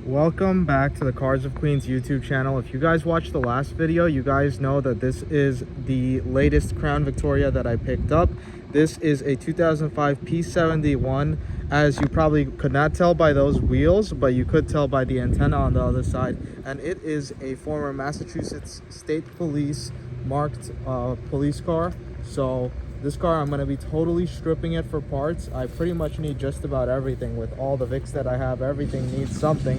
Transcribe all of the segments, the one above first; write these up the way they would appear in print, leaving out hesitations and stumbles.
Welcome back to the Cars of Queens YouTube channel. If you guys watched the last video, you guys know that this is the latest Crown Victoria that I picked up. This is a 2005 P71. As you probably could not tell by those wheels, but you could tell by the antenna on the other side. And it is a former Massachusetts State Police marked police car. So this car, I'm going to be totally stripping it for parts. I pretty much need just about everything. With all the Vicks that I have, everything needs something.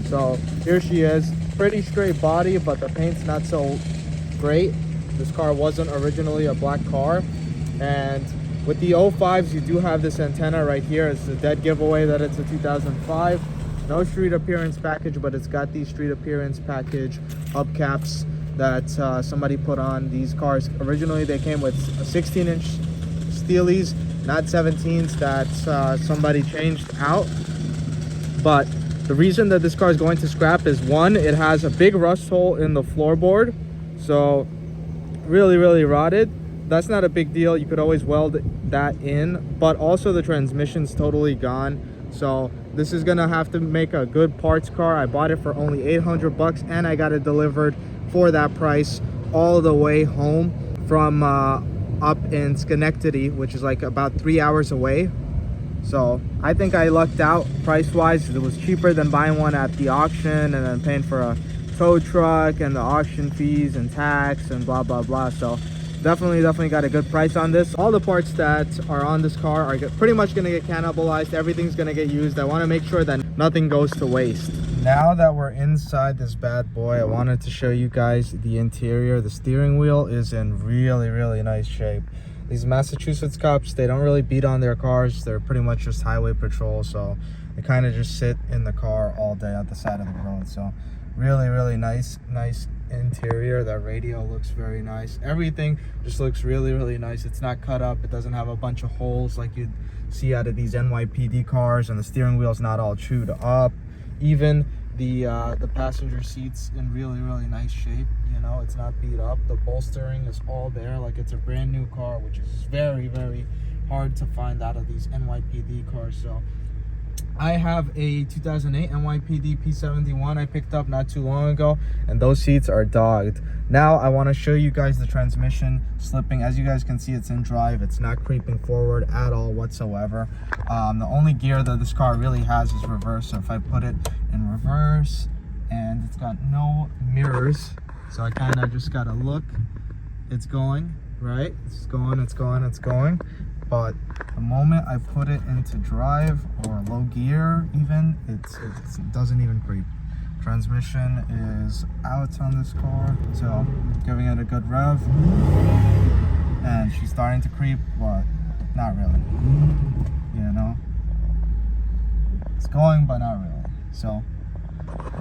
So here she is. Pretty straight body, but the paint's not so great. This car wasn't originally a black car. And with the 05s, you do have this antenna right here. It's a dead giveaway that it's a 2005. No street appearance package, but it's got these street appearance package hubcaps that somebody put on these cars. Originally they came with 16-inch steelies, not 17s, that somebody changed out. But the reason that this car is going to scrap is, one, it has a big rust hole in the floorboard, so really rotted. That's not a big deal, you could always weld that in, but also the transmission's totally gone. So this is gonna have to make a good parts car. I bought it for only 800 bucks and I got it delivered for that price all the way home from up in Schenectady, which is like about 3 hours away. So I think I lucked out price wise. It was cheaper than buying one at the auction and then paying for a tow truck and the auction fees and tax and blah blah. So definitely got a good price on this. All the parts that are on this car are pretty much gonna get cannibalized. Everything's gonna get used. I want to make sure that nothing goes to waste. Now that we're inside this bad boy, I wanted to show you guys the interior. The steering wheel is in really nice shape. These Massachusetts cops, they don't really beat on their cars. They're pretty much just highway patrol, so they kind of just sit in the car all day at the side of the road. So really nice interior. That radio looks very nice. Everything just looks really nice. It's not cut up. It doesn't have a bunch of holes like you'd see out of these NYPD cars, and the steering wheel's not all chewed up. Even the passenger seats in really nice shape. You know, it's not beat up. The bolstering is all there like it's a brand new car, which is very hard to find out of these NYPD cars. So I have a 2008 NYPD P71 I picked up not too long ago, and those seats are dogged. Now I want to show you guys the transmission slipping. As you guys can see, it's in drive. It's not creeping forward at all whatsoever. The only gear that this car really has is reverse. So if I put it in reverse, and it's got no mirrors, so I kind of just got to look. It's going, right? It's going. But the moment I put it into drive or low gear even, it doesn't even creep. Transmission is out on this car, so giving it a good rev. And she's starting to creep, but not really. You know? It's going, but not really. So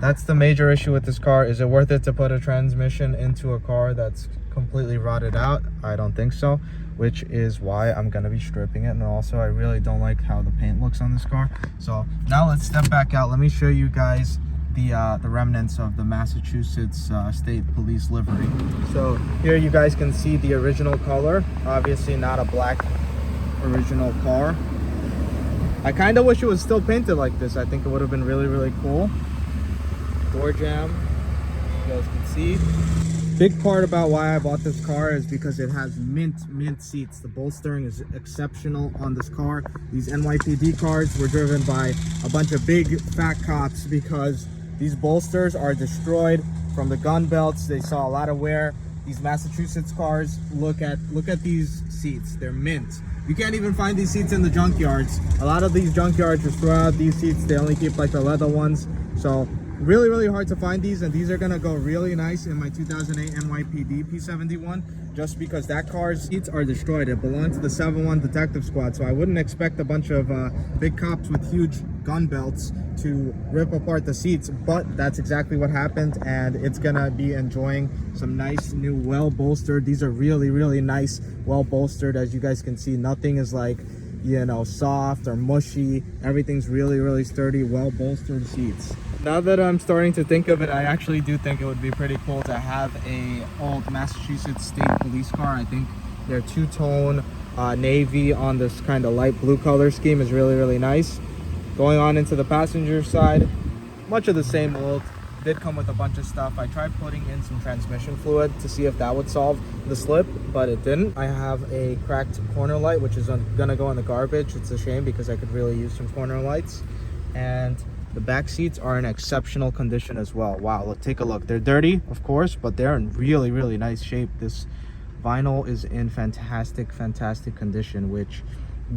that's the major issue with this car. Is it worth it to put a transmission into a car that's completely rotted out? I don't think so, which is why I'm gonna be stripping it. And also, I really don't like how the paint looks on this car. So now let's step back out. Let me show you guys the remnants of the Massachusetts State Police livery. So here you guys can see the original color. Obviously not a black original car. I kind of wish it was still painted like this. I think it would have been really cool. Door jamb, you guys can see. Big part about why I bought this car is because it has mint seats. The bolstering is exceptional on this car. These NYPD cars were driven by a bunch of big fat cops because these bolsters are destroyed from the gun belts. They saw a lot of wear. These Massachusetts cars, look at these seats. They're mint. You can't even find these seats in the junkyards. A lot of these junkyards just throw out these seats. They only keep like the leather ones. So really hard to find these, and these are gonna go really nice in my 2008 NYPD P71, just because that car's seats are destroyed. It belonged to the 7-1 detective squad, so I wouldn't expect a bunch of big cops with huge gun belts to rip apart the seats, but that's exactly what happened, and it's gonna be enjoying some nice new well bolstered. These are really nice, well bolstered. As you guys can see, nothing is like, you know, soft or mushy. Everything's really sturdy, well bolstered seats. Now that I'm starting to think of it, I actually do think it would be pretty cool to have a old Massachusetts State Police car. I think their two-tone navy on this kind of light blue color scheme is really nice. Going on into the passenger side, much of the same old. Did come with a bunch of stuff. I tried putting in some transmission fluid to see if that would solve the slip, but it didn't. I have a cracked corner light, which is gonna go in the garbage. It's a shame because I could really use some corner lights. And the back seats are in exceptional condition as well. Wow, look, take a look. They're dirty, of course, but they're in really, really nice shape. This vinyl is in fantastic condition, which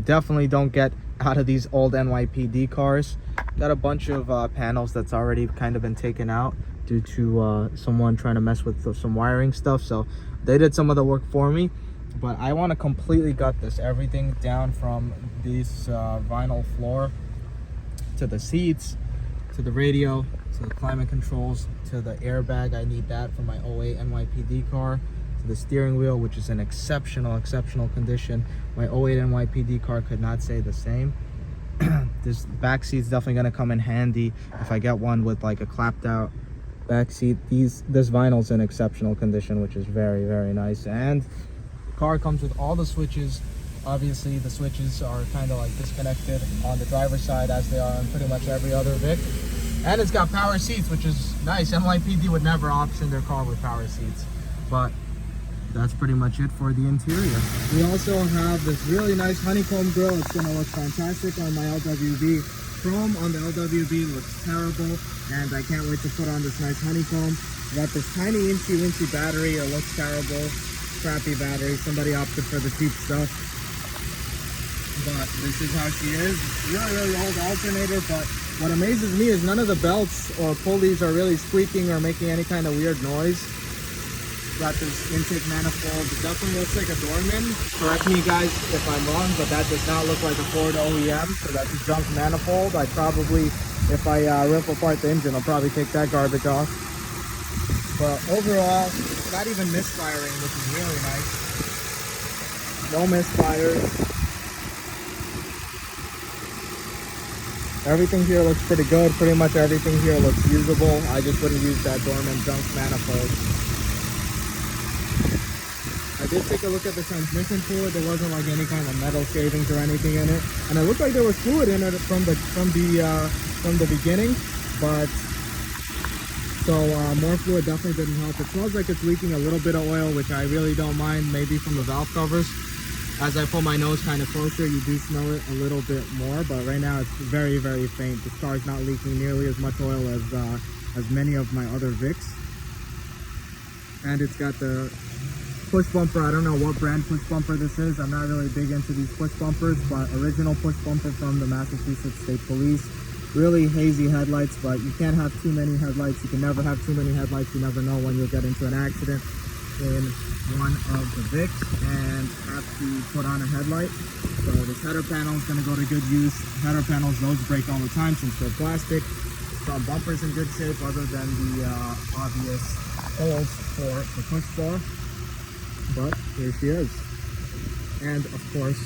definitely don't get out of these old NYPD cars. Got a bunch of panels that's already kind of been taken out due to someone trying to mess with some wiring stuff, so they did some of the work for me. But I want to completely gut this, everything down from this vinyl floor to the seats, to the radio, to the climate controls, to the airbag. I need that for my 08 NYPD car, to the steering wheel, which is in exceptional condition. My 08 NYPD car could not say the same. This back seat's definitely going to come in handy if I get one with like a clapped out back seat. This vinyl's in exceptional condition, which is very nice. And the car comes with all the switches. Obviously the switches are kind of like disconnected on the driver's side, as they are on pretty much every other Vic. And it's got power seats, which is nice. NYPD would never option their car with power seats. But that's pretty much it for the interior. We also have this really nice honeycomb grille. It's gonna look fantastic on my LWB. Chrome on the LWB looks terrible, and I can't wait to put on this nice honeycomb. Got this tiny incy battery. It looks terrible, crappy battery. Somebody opted for the cheap stuff, but this is how she is. Really old alternator, but what amazes me is none of the belts or pulleys are really squeaking or making any kind of weird noise. Got this intake manifold. It definitely looks like a Dorman. Correct me guys if I'm wrong, but that does not look like a Ford OEM. So that's a junk manifold. I probably, if I rip apart the engine, I'll probably take that garbage off. But overall, not even misfiring, which is really nice. No misfires. Everything here looks pretty good. Pretty much everything here looks usable. I just wouldn't use that Dorman junk manifold. I did take a look at the transmission fluid. There wasn't like any kind of metal shavings or anything in it, and it looked like there was fluid in it from the beginning. But so more fluid definitely didn't help. It smells like it's leaking a little bit of oil, which I really don't mind. Maybe from the valve covers. As I pull my nose kind of closer, you do smell it a little bit more. But right now it's very faint. This car is not leaking nearly as much oil as many of my other Vics, and it's got the push bumper. I don't know what brand push bumper this is. I'm not really big into these push bumpers, but original push bumper from the Massachusetts State Police. Really hazy headlights, but you can't have too many headlights. You can never have too many headlights. You never know when you'll get into an accident in one of the Vics and have to put on a headlight. So this header panel is going to go to good use. Header panels, those break all the time since they're plastic. Front bumper's in good shape other than the obvious holes for the push bar. But here she is. And of course,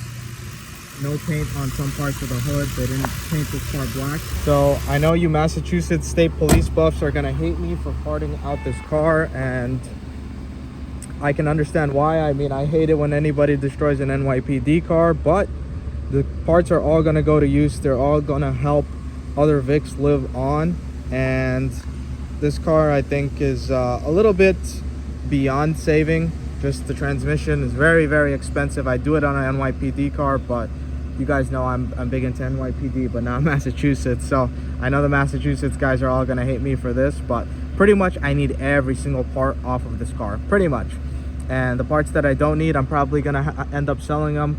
no paint on some parts of the hood. They didn't paint this car black. So I know you Massachusetts State Police buffs are gonna hate me for parting out this car, and I can understand why. I mean, I hate it when anybody destroys an NYPD car, but the parts are all gonna go to use. They're all gonna help other Vics live on, and this car I think is a little bit beyond saving. Just the transmission is very expensive. I do it on an NYPD car, but you guys know I'm big into NYPD, but not Massachusetts. So I know the Massachusetts guys are all gonna hate me for this, but pretty much I need every single part off of this car, pretty much. And the parts that I don't need, I'm probably gonna end up selling them,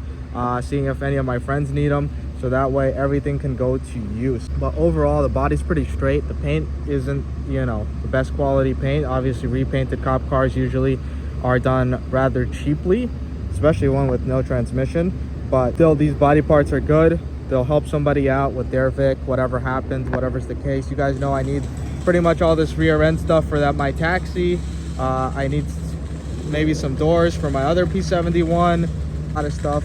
seeing if any of my friends need them, so that way everything can go to use. But overall, the body's pretty straight. The paint isn't, you know, the best quality paint. Obviously, repainted cop cars usually are done rather cheaply, especially one with no transmission. But still, these body parts are good. They'll help somebody out with their Vic, whatever happens, whatever's the case. You guys know I need pretty much all this rear end stuff for that my taxi. I need maybe some doors for my other P71, a lot of stuff.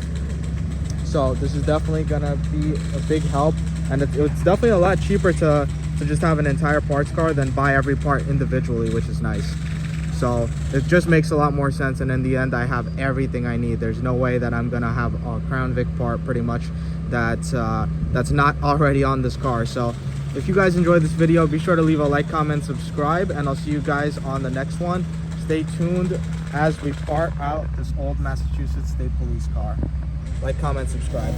So this is definitely gonna be a big help, and it's definitely a lot cheaper to just have an entire parts car than buy every part individually, which is nice. So it just makes a lot more sense, and in the end I have everything I need. There's no way that I'm gonna have a Crown Vic part pretty much that's not already on this car. So If you guys enjoyed this video, be sure to leave a like, comment, subscribe, and I'll see you guys on the next one. Stay tuned as we part out this old Massachusetts State Police car. Like, comment, subscribe.